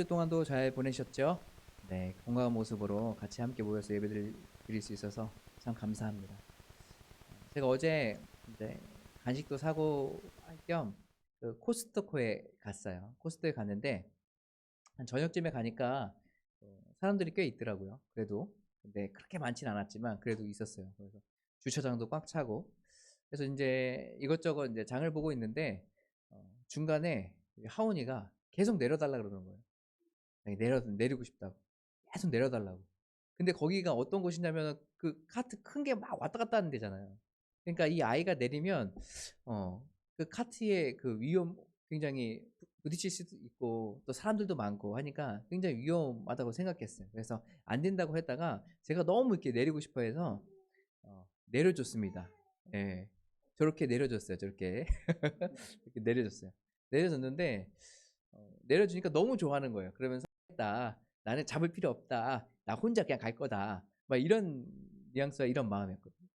주 동안도 잘 보내셨죠? 네, 건강한 모습으로 같이 함께 모여서 드릴 수 있어서 참 감사합니다. 제가 어제 이제 간식도 사고 할 겸 그 코스트코에 갔어요. 코스트코에 갔는데 한 저녁쯤에 가니까 사람들이 꽤 있더라고요. 그래도 근데 그렇게 많진 않았지만 그래도 있었어요. 그래서 주차장도 꽉 차고 그래서 이제 이것저것 이제 장을 보고 있는데 중간에 하온이가 계속 내려달라 그러는 거예요. 내리고 싶다고. 계속 내려달라고. 근데 거기가 어떤 곳이냐면 그 카트 큰 게 막 왔다 갔다 하는 데잖아요. 그러니까 이 아이가 내리면 그 카트의 그 위험 굉장히 부딪힐 수도 있고 또 사람들도 많고 하니까 굉장히 위험하다고 생각했어요. 그래서 안 된다고 했다가 제가 너무 이렇게 내리고 싶어 해서 내려줬습니다. 예. 저렇게 내려줬어요. 저렇게. 이렇게 내려줬어요. 내려줬는데 내려주니까 너무 좋아하는 거예요. 그러면서 했다. 나는 잡을 필요 없다. 나 혼자 그냥 갈 거다. 막 이런 뉘앙스와 이런 마음이었거든요.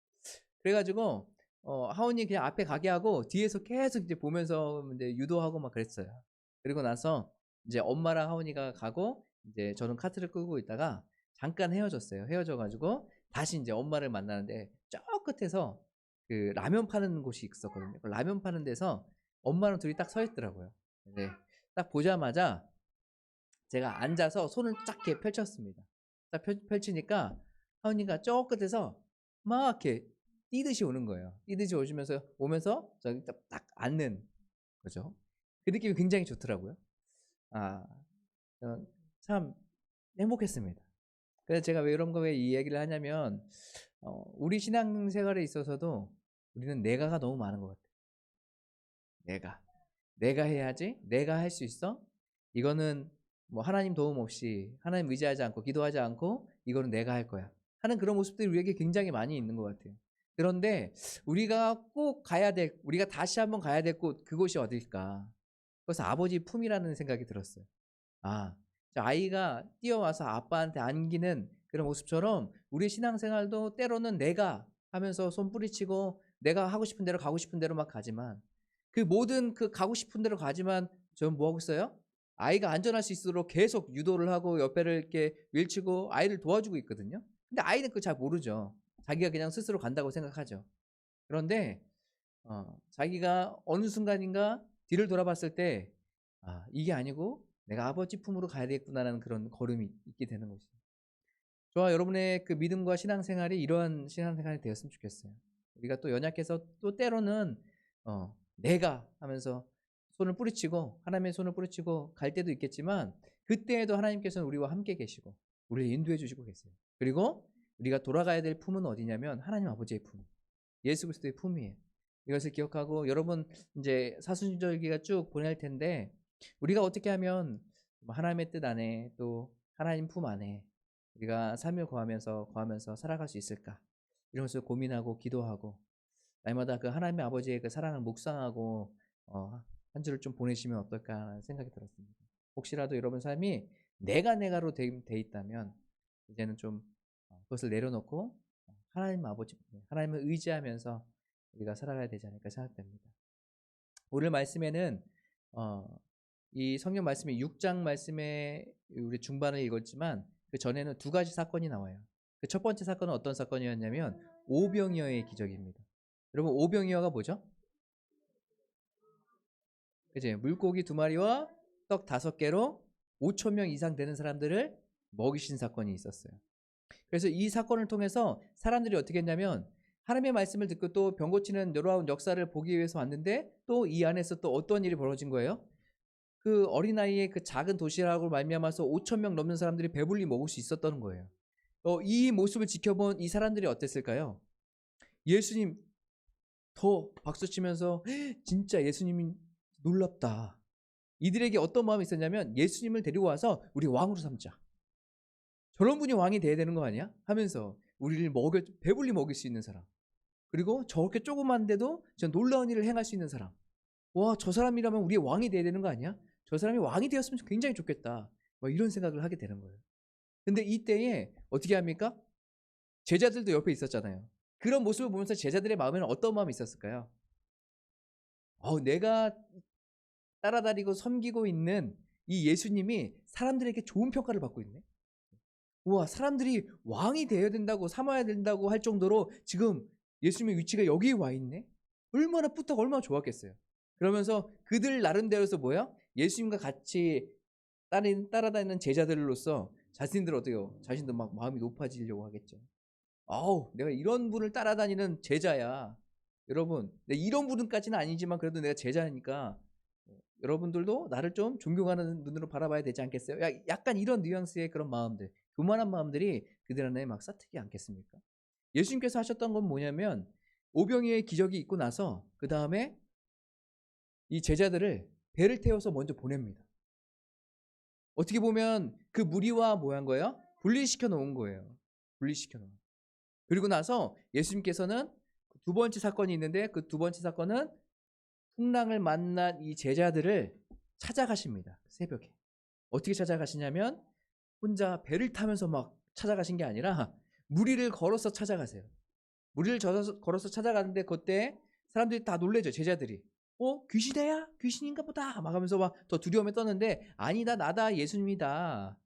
그래가지고 하온이 그냥 앞에 가게 하고 뒤에서 계속 이제 보면서 이제 유도하고 막 그랬어요. 그리고 나서 이제 엄마랑 하온이가 가고 이제 저는 카트를 끌고 있다가 잠깐 헤어졌어요. 헤어져가지고 다시 이제 엄마를 만나는데 저 끝에서 그 라면 파는 곳이 있었거든요. 그 라면 파는 데서 엄마랑 둘이 딱 서 있더라고요. 네, 딱 보자마자 제가 앉아서 손을 쫙 이렇게 펼쳤습니다. 딱 펼치니까 하은이가 저 끝에서 막 이렇게 뛰듯이 오는 거예요. 뛰듯이 오면서 저기 딱 앉는 거죠. 그 느낌이 굉장히 좋더라고요. 아, 참 행복했습니다. 그래서 제가 왜 이런 거에 이 얘기를 하냐면 우리 신앙생활에 있어서도 우리는 내가가 너무 많은 것 같아요. 내가 해야지, 내가 할 수 있어. 이거는 뭐 하나님 도움 없이 하나님 의지하지 않고 기도하지 않고 이거는 내가 할 거야 하는 그런 모습들이 우리에게 굉장히 많이 있는 것 같아요. 그런데 우리가 꼭 가야 될, 우리가 다시 한번 가야 될 곳, 그곳이 어딜까? 그래서 아버지 품이라는 생각이 들었어요. 아, 저 아이가 뛰어와서 아빠한테 안기는 그런 모습처럼 우리 신앙생활도 때로는 내가 하면서 손 뿌리치고 내가 하고 싶은 대로 가고 싶은 대로 막 가지만 그 모든 그 가고 싶은 대로 가지만 저는 뭐 하고 있어요? 아이가 안전할 수 있도록 계속 유도를 하고 옆에를 이렇게 밀치고 아이를 도와주고 있거든요. 근데 아이는 그거 잘 모르죠. 자기가 그냥 스스로 간다고 생각하죠. 그런데 자기가 어느 순간인가 뒤를 돌아봤을 때 이게 아니고 내가 아버지 품으로 가야 되겠구나라는 그런 걸음이 있게 되는 것이죠. 저와 여러분의 그 믿음과 신앙생활이 이러한 신앙생활이 되었으면 좋겠어요. 우리가 또 연약해서 또 때로는 내가 하면서 손을 뿌리치고 하나님의 손을 뿌리치고 갈 때도 있겠지만 그때에도 하나님께서는 우리와 함께 계시고 우리를 인도해 주시고 계세요. 그리고 우리가 돌아가야 될 품은 어디냐면 하나님 아버지의 품, 예수 그리스도의 품이에요. 이것을 기억하고 여러분 이제 사순절기가 쭉 보낼 텐데 우리가 어떻게 하면 하나님의 뜻 안에 또 하나님 품 안에 우리가 삶을 거하면서 살아갈 수 있을까? 이런 것을 고민하고 기도하고 날마다 그 하나님의 아버지의 그 사랑을 묵상하고 한 주를 좀 보내시면 어떨까 하는 생각이 들었습니다. 혹시라도 여러분 삶이 내가로 돼 있다면 이제는 좀 그것을 내려놓고 하나님 아버지, 하나님을 의지하면서 우리가 살아가야 되지 않을까 생각됩니다. 오늘 말씀에는 이 성경 말씀이 6장 말씀에 우리 중반을 읽었지만 그 전에는 두 가지 사건이 나와요. 그 첫 번째 사건은 어떤 사건이었냐면 오병이어의 기적입니다. 여러분 오병이어가 뭐죠? 그죠? 물고기 2마리와 떡 5개로 5천 명 이상 되는 사람들을 먹이신 사건이 있었어요. 그래서 이 사건을 통해서 사람들이 어떻게 했냐면 하나님의 말씀을 듣고 또 병 고치는 놀라운 역사를 보기 위해서 왔는데 또 이 안에서 또 어떤 일이 벌어진 거예요? 그 어린아이의 그 작은 도시락으로 말미암아서 5천 명 넘는 사람들이 배불리 먹을 수 있었다는 거예요. 이 모습을 지켜본 이 사람들이 어땠을까요? 예수님 더 박수치면서 진짜 예수님이 놀랍다. 이들에게 어떤 마음이 있었냐면 예수님을 데리고 와서 우리 왕으로 삼자. 저런 분이 왕이 돼야 되는 거 아니야? 하면서 우리를 배불리 먹일 수 있는 사람. 그리고 저렇게 조그만데도 저 놀라운 일을 행할 수 있는 사람. 와, 저 사람이라면 우리의 왕이 돼야 되는 거 아니야? 저 사람이 왕이 되었으면 굉장히 좋겠다. 뭐 이런 생각을 하게 되는 거예요. 근데 이때에 어떻게 합니까? 제자들도 옆에 있었잖아요. 그런 모습을 보면서 제자들의 마음에는 어떤 마음이 있었을까요? 내가 따라다니고 섬기고 있는 이 예수님이 사람들에게 좋은 평가를 받고 있네. 우와, 사람들이 왕이 되어야 된다고 삼아야 된다고 할 정도로 지금 예수님의 위치가 여기 와 있네. 얼마나 뿌듯하고 얼마나 좋았겠어요. 그러면서 그들 나름대로서 뭐야? 예수님과 같이 따라다니는 제자들로서 자신들 어때요? 자신도 막 마음이 높아지려고 하겠죠. 아우, 내가 이런 분을 따라다니는 제자야. 여러분, 내 이런 분까지는 아니지만 그래도 내가 제자니까 여러분들도 나를 좀 존경하는 눈으로 바라봐야 되지 않겠어요? 약간 이런 뉘앙스의 그런 마음들, 교만한 마음들이 그들 안에 막 싹트지 않겠습니까? 예수님께서 하셨던 건 뭐냐면 오병이의 기적이 있고 나서 그 다음에 이 제자들을 배를 태워서 먼저 보냅니다. 어떻게 보면 그 무리와 뭐 한 거예요? 분리시켜 놓은 거예요. 분리시켜 놓은. 그리고 나서 예수님께서는 두 번째 사건이 있는데 그 두 번째 사건은 풍랑을 만난 이 제자들을 찾아가십니다. 새벽에. 어떻게 찾아가시냐면 혼자 배를 타면서 막 찾아가신 게 아니라 무리를 걸어서 찾아가세요. 무리를 걸어서 찾아가는데 그때 사람들이 다 놀래죠. 제자들이. 귀신이야? 귀신인가 보다. 막 하면서 막 더 두려움에 떠는데 아니다, 나다, 예수님이다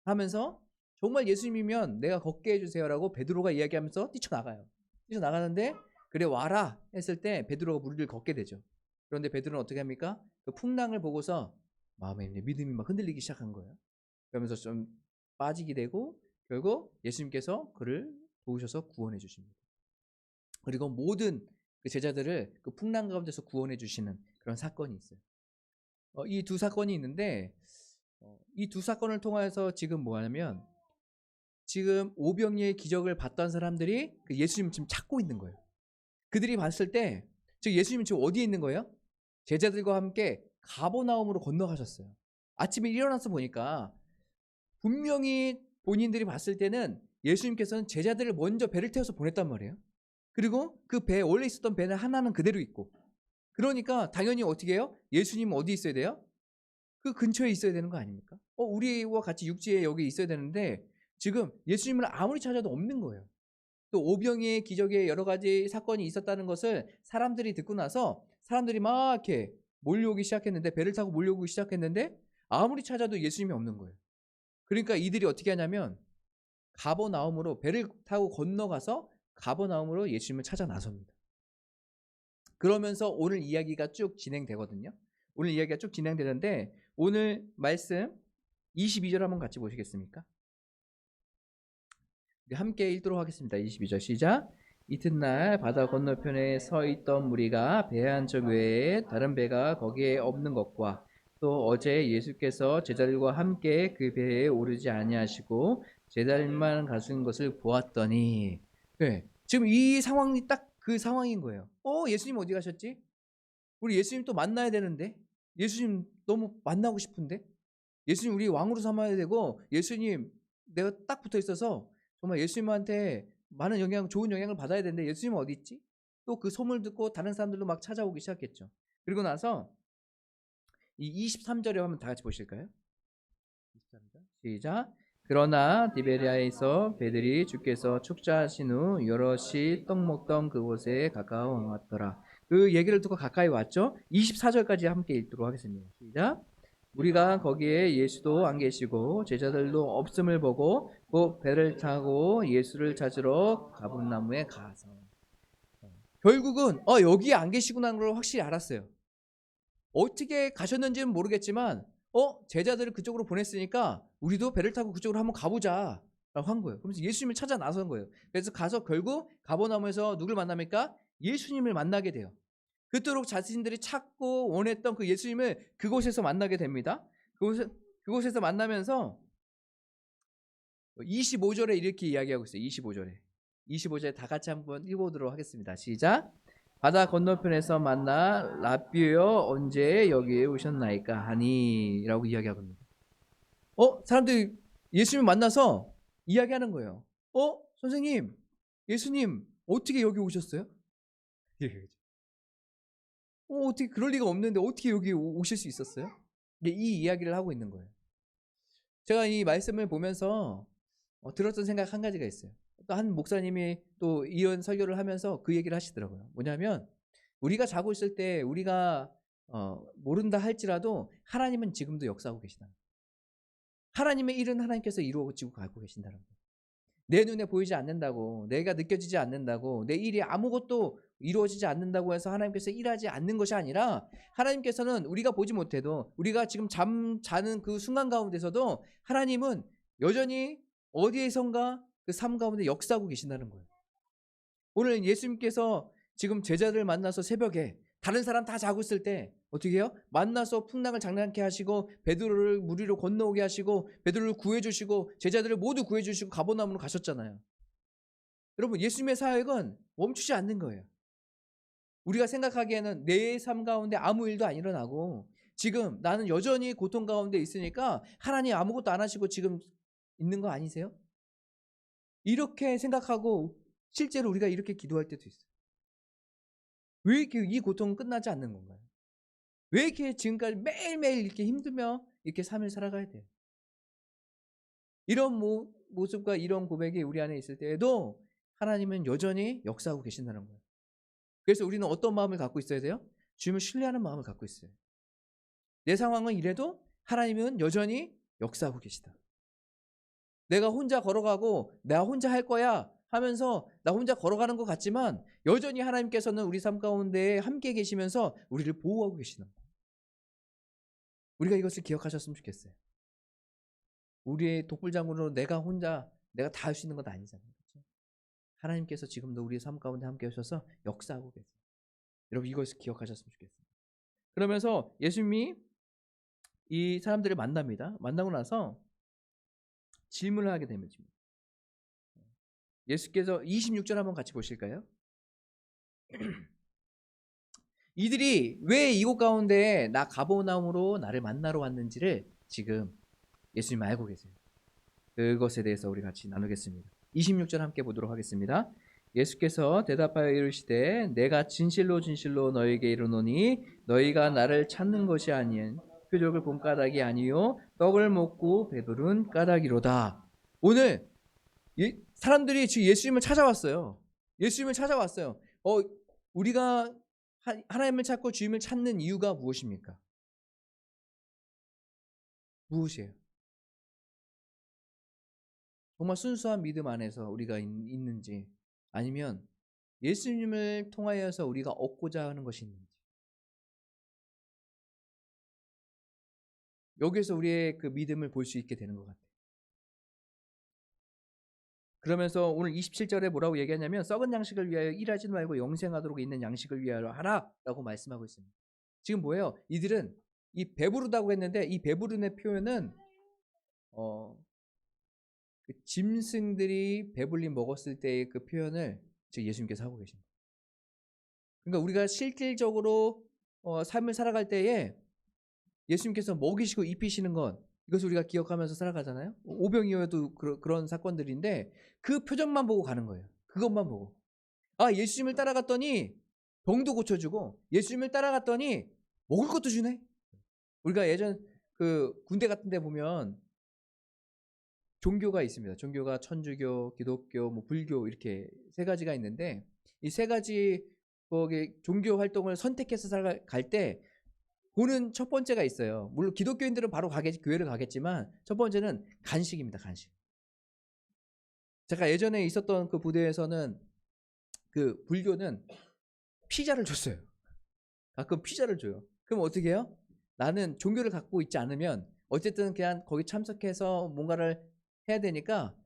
하면서 정말 예수님이면 내가 걷게 해주세요라고 베드로가 이야기하면서 뛰쳐나가요. 뛰쳐나가는데 그래 와라 했을 때 베드로가 무리를 걷게 되죠. 그런데 베드로는 어떻게 합니까? 그 풍랑을 보고서 마음에 믿음이 막 흔들리기 시작한 거예요. 그러면서 좀 빠지게 되고 결국 예수님께서 그를 도우셔서 구원해 주십니다. 그리고 모든 그 제자들을 그 풍랑 가운데서 구원해 주시는 그런 사건이 있어요. 이 두 사건이 있는데 이 두 사건을 통해서 지금 뭐 하냐면 지금 오병이의 기적을 봤던 사람들이 그 예수님 지금 찾고 있는 거예요. 그들이 봤을 때 즉 예수님은 지금 어디에 있는 거예요? 제자들과 함께 가버나움으로 건너가셨어요. 아침에 일어나서 보니까 분명히 본인들이 봤을 때는 예수님께서는 제자들을 먼저 배를 태워서 보냈단 말이에요. 그리고 그 배에 원래 있었던 배는 하나는 그대로 있고 그러니까 당연히 어떻게 해요? 예수님은 어디 있어야 돼요? 그 근처에 있어야 되는 거 아닙니까? 우리와 같이 육지에 여기 있어야 되는데 지금 예수님을 아무리 찾아도 없는 거예요. 또 오병이의 기적에 여러 가지 사건이 있었다는 것을 사람들이 듣고 나서 사람들이 막 이렇게 몰려오기 시작했는데 배를 타고 몰려오기 시작했는데 아무리 찾아도 예수님이 없는 거예요. 그러니까 이들이 어떻게 하냐면 가버나움으로 배를 타고 건너가서 가버나움으로 예수님을 찾아 나섭니다. 그러면서 오늘 이야기가 쭉 진행되거든요. 오늘 이야기가 쭉 진행되는데 오늘 말씀 22절 한번 같이 보시겠습니까? 함께 읽도록 하겠습니다. 22절 시작. 이튿날 바다 건너편에 서 있던 무리가 배 한 척 외에 다른 배가 거기에 없는 것과 또 어제 예수께서 제자들과 함께 그 배에 오르지 아니하시고 제자들만 가신 것을 보았더니 네, 지금 이 상황이 딱 그 상황인 거예요. 예수님 어디 가셨지? 우리 예수님 또 만나야 되는데 예수님 너무 만나고 싶은데 예수님 우리 왕으로 삼아야 되고 예수님 내가 딱 붙어 있어서 정말 예수님한테 많은 좋은 영향을 받아야 되는데 예수님은 어디 있지? 또 그 소문을 듣고 다른 사람들도 막 찾아오기 시작했죠. 그리고 나서 이 23절에 한번 다 같이 보실까요? 23절 시작. 그러나 디베리아에서 배들이 주께서 축사하신 후 여럿이 떡 먹던 그곳에 가까워 왔더라. 그 얘기를 듣고 가까이 왔죠. 24절까지 함께 읽도록 하겠습니다. 시작. 우리가 거기에 예수도 안 계시고 제자들도 없음을 보고 곧 배를 타고 예수를 찾으러 가버나움에 가서 결국은 여기에 안 계시구나 걸 확실히 알았어요. 어떻게 가셨는지는 모르겠지만 제자들을 그쪽으로 보냈으니까 우리도 배를 타고 그쪽으로 한번 가보자 라고 한 거예요. 그러면서 예수님을 찾아 나선 거예요. 그래서 가서 결국 가버나움에서 누굴 만납니까? 예수님을 만나게 돼요. 그토록 자신들이 찾고 원했던 그 예수님을 그곳에서 만나게 됩니다. 그곳에서 만나면서 25절에 이렇게 이야기하고 있어요. 25절에 다 같이 한번 읽어보도록 하겠습니다. 시작. 바다 건너편에서 만나 라비여 언제 여기에 오셨나이까 하니 라고 이야기하거든요. 사람들이 예수님 만나서 이야기하는 거예요. 선생님 예수님 어떻게 여기 오셨어요? 어떻게 그럴 리가 없는데 어떻게 여기 오실 수 있었어요? 이 이야기를 하고 있는 거예요. 제가 이 말씀을 보면서 들었던 생각 한 가지가 있어요. 또 한 목사님이 또 이런 설교를 하면서 그 얘기를 하시더라고요. 뭐냐면 우리가 자고 있을 때 우리가 모른다 할지라도 하나님은 지금도 역사하고 계시다. 하나님의 일은 하나님께서 이루어지고 가고 계신다는 거예요. 내 눈에 보이지 않는다고, 내가 느껴지지 않는다고, 내 일이 아무것도 이루어지지 않는다고 해서 하나님께서 일하지 않는 것이 아니라, 하나님께서는 우리가 보지 못해도, 우리가 지금 자는 그 순간 가운데서도 하나님은 여전히 어디에선가 그 삶 가운데 역사하고 계신다는 거예요. 오늘 예수님께서 지금 제자들 만나서 새벽에 다른 사람 다 자고 있을 때 어떻게 해요? 만나서 풍랑을 장난케 하시고 베드로를 물 위로 건너오게 하시고 베드로를 구해주시고 제자들을 모두 구해주시고 가버나움으로 가셨잖아요. 여러분, 예수님의 사역은 멈추지 않는 거예요. 우리가 생각하기에는 내 삶 가운데 아무 일도 안 일어나고 지금 나는 여전히 고통 가운데 있으니까 하나님 아무것도 안 하시고 지금 있는 거 아니세요? 이렇게 생각하고 실제로 우리가 이렇게 기도할 때도 있어요. 왜 이렇게 이 고통은 끝나지 않는 건가요? 왜 이렇게 지금까지 매일매일 이렇게 힘들며 이렇게 삶을 살아가야 돼요? 이런 모습과 이런 고백이 우리 안에 있을 때에도 하나님은 여전히 역사하고 계신다는 거예요. 그래서 우리는 어떤 마음을 갖고 있어야 돼요? 주님을 신뢰하는 마음을 갖고 있어요. 내 상황은 이래도 하나님은 여전히 역사하고 계시다. 내가 혼자 걸어가고 나 혼자 할 거야 하면서 나 혼자 걸어가는 것 같지만 여전히 하나님께서는 우리 삶 가운데 함께 계시면서 우리를 보호하고 계시는 거예요. 우리가 이것을 기억하셨으면 좋겠어요. 우리의 독불장군으로 내가 다 할 수 있는 건 아니잖아요. 그렇죠? 하나님께서 지금도 우리의 삶 가운데 함께 하셔서 역사하고 계세요. 여러분, 이것을 기억하셨으면 좋겠어요. 그러면서 예수님이 이 사람들을 만납니다. 만나고 나서 질문을 하게 됩니다. 예수께서 26절 한번 같이 보실까요? 이들이 왜 이곳 가운데 나 가버나움으로 나를 만나러 왔는지를 지금 예수님 알고 계세요. 그것에 대해서 우리 같이 나누겠습니다. 26절 함께 보도록 하겠습니다. 예수께서 대답하여 이르시되 내가 진실로 진실로 너에게 이르노니 너희가 나를 찾는 것이 아닌 표적을 본 까닭이 아니요 떡을 먹고 배부른 까닭이로다. 오늘 사람들이 지금 예수님을 찾아왔어요. 예수님을 찾아왔어요. 우리가 하나님을 찾고 주님을 찾는 이유가 무엇입니까? 무엇이에요? 정말 순수한 믿음 안에서 우리가 있는지, 아니면 예수님을 통하여서 우리가 얻고자 하는 것이 있는지, 여기에서 우리의 그 믿음을 볼 수 있게 되는 것 같아요. 그러면서 오늘 27절에 뭐라고 얘기하냐면 썩은 양식을 위하여 일하지 말고 영생하도록 있는 양식을 위하여 하라라고 말씀하고 있습니다. 지금 뭐예요? 이들은 이 배부르다고 했는데 이 배부름의 표현은 그 짐승들이 배불리 먹었을 때의 그 표현을 지금 예수님께서 하고 계십니다. 그러니까 우리가 실질적으로 삶을 살아갈 때에 예수님께서 먹이시고 입히시는 것, 이것을 우리가 기억하면서 살아가잖아요. 오병이어도 그런 사건들인데 그 표정만 보고 가는 거예요. 그것만 보고. 예수님을 따라갔더니 병도 고쳐주고 예수님을 따라갔더니 먹을 것도 주네. 우리가 예전 그 군대 같은 데 보면 종교가 있습니다. 종교가 천주교, 기독교, 불교 이렇게 세 가지가 있는데 이 세 가지 거기 종교 활동을 선택해서 갈 때 보는 첫 번째가 있어요. 물론 기독교인들은 바로 교회를 가겠지만 첫 번째는 간식입니다. 간식. 제가 예전에 있었던 그 부대에서는 그 불교는 피자를 줬어요. 가끔 피자를 줘요. 그럼 어떻게 해요? 나는 종교를 갖고 있지 않으면 어쨌든 그냥 거기 참석해서 뭔가를 해야 되니까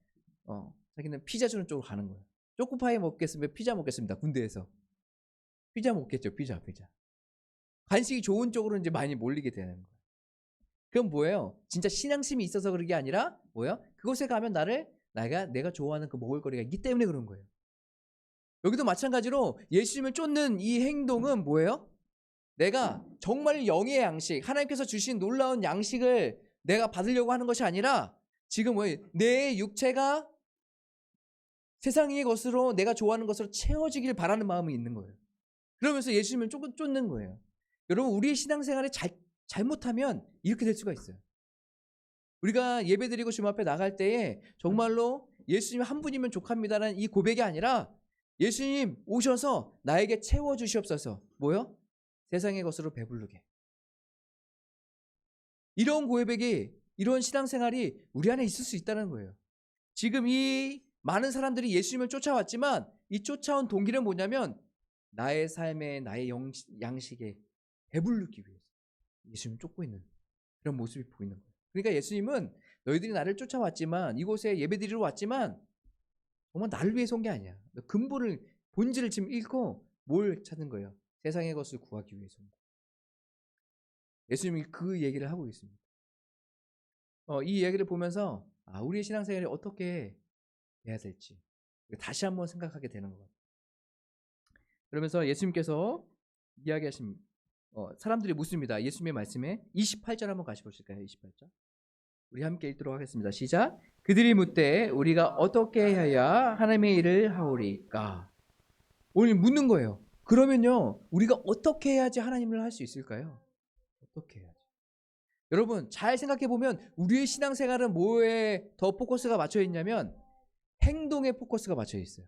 자기는 피자 주는 쪽으로 가는 거예요. 초코파이 먹겠습니다. 피자 먹겠습니다. 군대에서. 피자 먹겠죠. 피자. 간식이 좋은 쪽으로 이제 많이 몰리게 되는 거예요. 그럼 뭐예요? 진짜 신앙심이 있어서 그런 게 아니라 뭐예요? 그곳에 가면 내가 좋아하는 그 먹을거리가 있기 때문에 그런 거예요. 여기도 마찬가지로 예수님을 쫓는 이 행동은 뭐예요? 내가 정말 영의 양식, 하나님께서 주신 놀라운 양식을 내가 받으려고 하는 것이 아니라 지금 뭐예요? 내 육체가 세상의 것으로 내가 좋아하는 것으로 채워지길 바라는 마음이 있는 거예요. 그러면서 예수님을 쫓는 거예요. 여러분, 우리의 신앙생활에 잘못하면 이렇게 될 수가 있어요. 우리가 예배드리고 주님 앞에 나갈 때에 정말로 예수님 한 분이면 족합니다라는 이 고백이 아니라 예수님 오셔서 나에게 채워주시옵소서. 뭐요? 세상의 것으로 배부르게. 이런 고백이, 이런 신앙생활이 우리 안에 있을 수 있다는 거예요. 지금 이 많은 사람들이 예수님을 쫓아왔지만 이 쫓아온 동기는 뭐냐면 나의 삶에, 나의 양식에 배부르기 위해서 예수님을 쫓고 있는 그런 모습이 보이는 거예요. 그러니까 예수님은 너희들이 나를 쫓아왔지만, 이곳에 예배드리러 왔지만 정말 나를 위해서 온 게 아니야. 근본을, 본질을 지금 잃고 뭘 찾는 거예요? 세상의 것을 구하기 위해서 온 거예요. 예수님이 그 얘기를 하고 있습니다. 이 얘기를 보면서 우리의 신앙생활이 어떻게 해야 될지 다시 한번 생각하게 되는 것 같아요. 그러면서 예수님께서 이야기하신 사람들이 묻습니다. 예수님의 말씀에 28절 한번 같이 보실까요? 28절. 우리 함께 읽도록 하겠습니다. 시작. 그들이 묻되 우리가 어떻게 해야 하나님의 일을 하오리까? 오늘 묻는 거예요. 그러면요, 우리가 어떻게 해야지 하나님을 할 수 있을까요? 어떻게 해야지? 여러분 잘 생각해 보면 우리의 신앙생활은 뭐에 더 포커스가 맞춰 있냐면 행동에 포커스가 맞춰 있어요.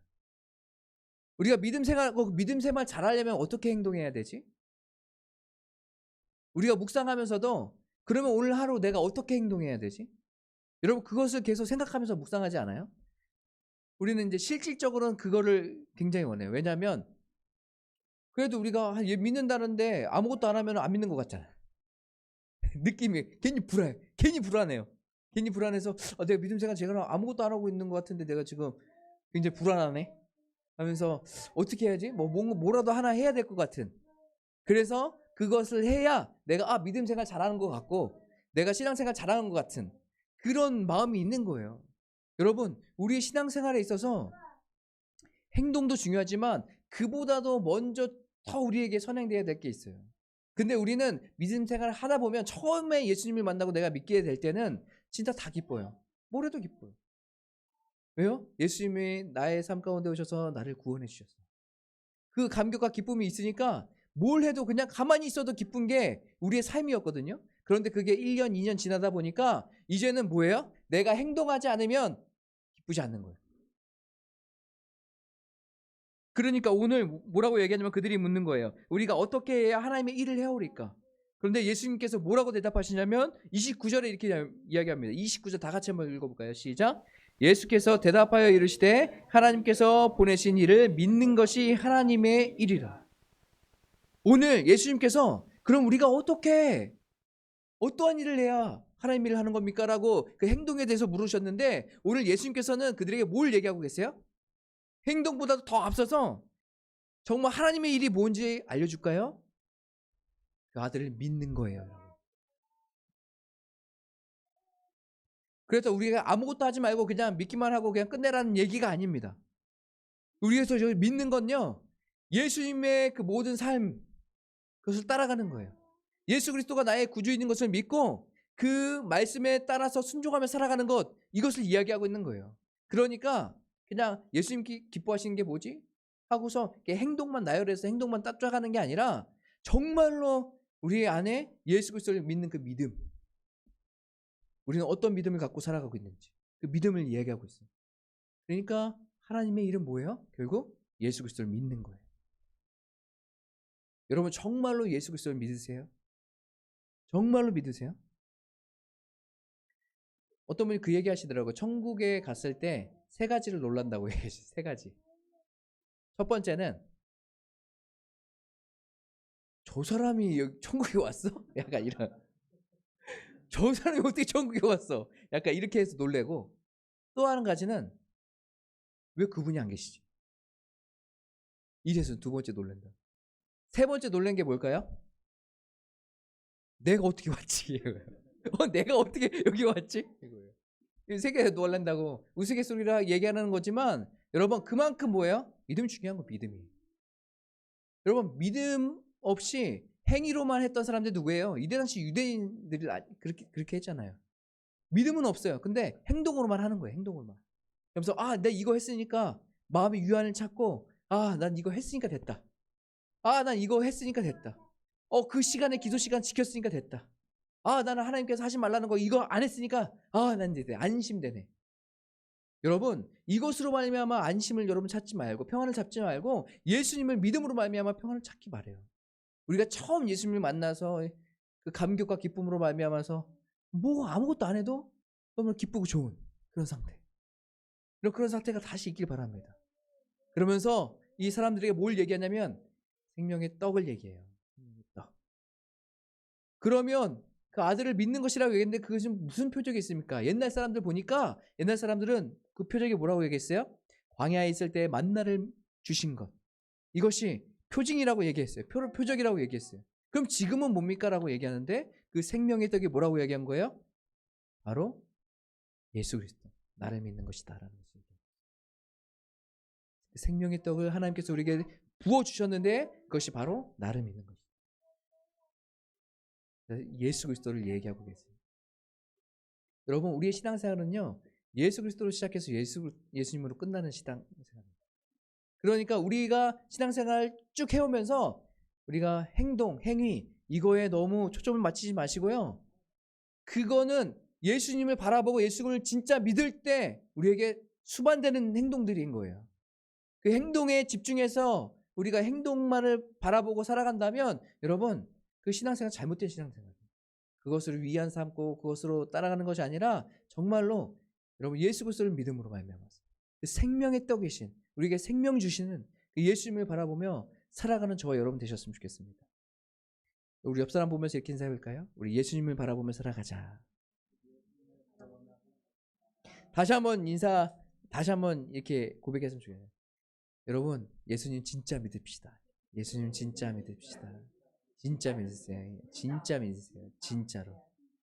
우리가 믿음 생활 잘하려면 어떻게 행동해야 되지? 우리가 묵상하면서도 그러면 오늘 하루 내가 어떻게 행동해야 되지? 여러분 그것을 계속 생각하면서 묵상하지 않아요? 우리는 이제 실질적으로는 그거를 굉장히 원해요. 왜냐하면 그래도 우리가 믿는다는데 아무것도 안 하면 안 믿는 것 같잖아. 느낌이 괜히 불안해요. 괜히 불안해서 내가 믿음 생활 제가 아무것도 안 하고 있는 것 같은데 내가 지금 굉장히 불안하네 하면서 어떻게 해야지? 뭐라도 하나 해야 될 것 같은. 그래서 그것을 해야 내가 믿음 생활 잘하는 것 같고 내가 신앙생활 잘하는 것 같은 그런 마음이 있는 거예요. 여러분 우리의 신앙생활에 있어서 행동도 중요하지만 그보다도 먼저 더 우리에게 선행되어야 될 게 있어요. 근데 우리는 믿음 생활을 하다 보면 처음에 예수님을 만나고 내가 믿게 될 때는 진짜 다 기뻐요. 뭘 해도 기뻐요. 왜요? 예수님이 나의 삶 가운데 오셔서 나를 구원해 주셨어요. 그 감격과 기쁨이 있으니까 뭘 해도 그냥 가만히 있어도 기쁜 게 우리의 삶이었거든요. 그런데 그게 1년, 2년 지나다 보니까 이제는 뭐예요? 내가 행동하지 않으면 기쁘지 않는 거예요. 그러니까 오늘 뭐라고 얘기하냐면 그들이 묻는 거예요. 우리가 어떻게 해야 하나님의 일을 해오리까? 그런데 예수님께서 뭐라고 대답하시냐면 29절에 이렇게 이야기합니다. 29절 다 같이 한번 읽어볼까요? 시작. 예수께서 대답하여 이르시되 하나님께서 보내신 일을 믿는 것이 하나님의 일이라. 오늘 예수님께서 그럼 우리가 어떠한 일을 해야 하나님 일을 하는 겁니까? 라고 그 행동에 대해서 물으셨는데 오늘 예수님께서는 그들에게 뭘 얘기하고 계세요? 행동보다도 더 앞서서 정말 하나님의 일이 뭔지 알려줄까요? 그 아들을 믿는 거예요. 그래서 우리가 아무것도 하지 말고 그냥 믿기만 하고 그냥 끝내라는 얘기가 아닙니다. 우리에서 믿는 건요, 예수님의 그 모든 삶, 그것을 따라가는 거예요. 예수 그리스도가 나의 구주인 것을 믿고 그 말씀에 따라서 순종하며 살아가는 것, 이것을 이야기하고 있는 거예요. 그러니까 그냥 예수님 기뻐하시는 게 뭐지? 하고서 행동만 나열해서 행동만 따라가는 게 아니라 정말로 우리 안에 예수 그리스도를 믿는 그 믿음, 우리는 어떤 믿음을 갖고 살아가고 있는지 그 믿음을 이야기하고 있어요. 그러니까 하나님의 일은 뭐예요? 결국 예수 그리스도를 믿는 거예요. 여러분 정말로 예수 그리스도를 믿으세요? 정말로 믿으세요? 어떤 분이 그 얘기 하시더라고요. 천국에 갔을 때 세 가지를 놀란다고 얘기하시죠. 세 가지. 첫 번째는 저 사람이 여기 천국에 왔어? 약간 이런. 저 사람이 어떻게 천국에 왔어? 약간 이렇게 해서 놀래고, 또 한 가지는 왜 그분이 안 계시지? 이래서 두 번째 놀란다. 세 번째 놀란 게 뭘까요? 내가 어떻게 왔지? 내가 어떻게 여기 왔지? 이거예요. 이 세 개 놀란다고 우스갯소리라 얘기하는 거지만 여러분 그만큼 뭐예요? 믿음 중요한 거 믿음이. 여러분 믿음 없이 행위로만 했던 사람들 누구예요? 이때 당시 유대인들이 그렇게 했잖아요. 믿음은 없어요. 근데 행동으로만 하는 거예요. 행동으로만. 그래서 내가 이거 했으니까 마음의 유안을 찾고 난 이거 했으니까 됐다. 난 이거 했으니까 됐다. 그 시간에 기도 시간 지켰으니까 됐다. 나는 하나님께서 하지 말라는 거 이거 안 했으니까 난 이제 안심되네. 여러분 이것으로 말미암아 안심을 여러분 찾지 말고 평안을 잡지 말고 예수님을 믿음으로 말미암아 평안을 찾기 바래요. 우리가 처음 예수님을 만나서 그 감격과 기쁨으로 말미암아서 뭐 아무것도 안 해도 너무 기쁘고 좋은 그런 상태. 그런 상태가 다시 있길 바랍니다. 그러면서 이 사람들에게 뭘 얘기하냐면 생명의 떡을 얘기해요. 생명의 떡. 그러면 그 아들을 믿는 것이라고 얘기했는데 그것은 무슨 표적이 있습니까? 옛날 사람들 보니까 옛날 사람들은 그 표적이 뭐라고 얘기했어요? 광야에 있을 때 만나를 주신 것. 이것이 표징이라고 얘기했어요. 표적이라고 얘기했어요. 그럼 지금은 뭡니까? 라고 얘기하는데 그 생명의 떡이 뭐라고 얘기한 거예요? 바로 예수 그리스도. 나를 믿는 것이다. 라는 것을. 생명의 떡을 하나님께서 우리에게 부어주셨는데 그것이 바로 나를 믿는 것이다. 예수 그리스도를 얘기하고 계세요. 여러분 우리의 신앙생활은요. 예수 그리스도로 시작해서 예수님으로 끝나는 신앙생활입니다. 그러니까 우리가 신앙생활 쭉 해오면서 우리가 행동, 행위 이거에 너무 초점을 맞추지 마시고요. 그거는 예수님을 바라보고 예수를 진짜 믿을 때 우리에게 수반되는 행동들인 거예요. 그 행동에 집중해서 우리가 행동만을 바라보고 살아간다면 여러분 그 신앙생활 잘못된 신앙생활이에요. 그것을 위안 삼고 그것으로 따라가는 것이 아니라 정말로 여러분 예수 그리스도를 믿음으로 말미암아서 그 생명의 떡이신 우리에게 생명 주시는 그 예수님을 바라보며 살아가는 저와 여러분 되셨으면 좋겠습니다. 우리 옆 사람 보면서 이렇게 인사해볼까요? 우리 예수님을 바라보며 살아가자. 다시 한번 이렇게 고백했으면 좋겠어요. 여러분 예수님 진짜 믿읍시다. 예수님 진짜 믿읍시다. 진짜 믿으세요. 진짜 믿으세요. 진짜로.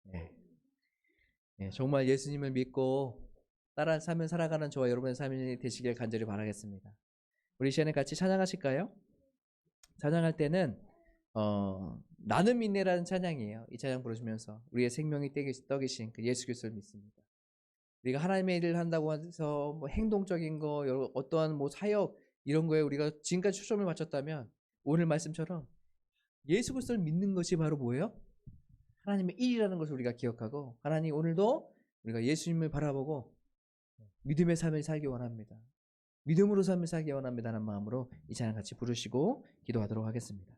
네. 네, 정말 예수님을 믿고 따라 삶을 살아가는 저와 여러분의 삶이 되시길 간절히 바라겠습니다. 우리 시간에 같이 찬양하실까요? 찬양할 때는 나는 믿네라는 찬양이에요. 이 찬양 부르시면서 우리의 생명이 떡이신 그 예수 그리스도를 믿습니다. 우리가 하나님의 일을 한다고 해서 뭐 행동적인 거 어떠한 뭐 사역 이런 거에 우리가 지금까지 초점을 맞췄다면 오늘 말씀처럼 예수 그리스도를 믿는 것이 바로 뭐예요? 하나님의 일이라는 것을 우리가 기억하고 하나님 오늘도 우리가 예수님을 바라보고 믿음의 삶을 살기 원합니다. 믿음으로 삶을 살기 원합니다라는 마음으로 이 찬양 같이 부르시고 기도하도록 하겠습니다.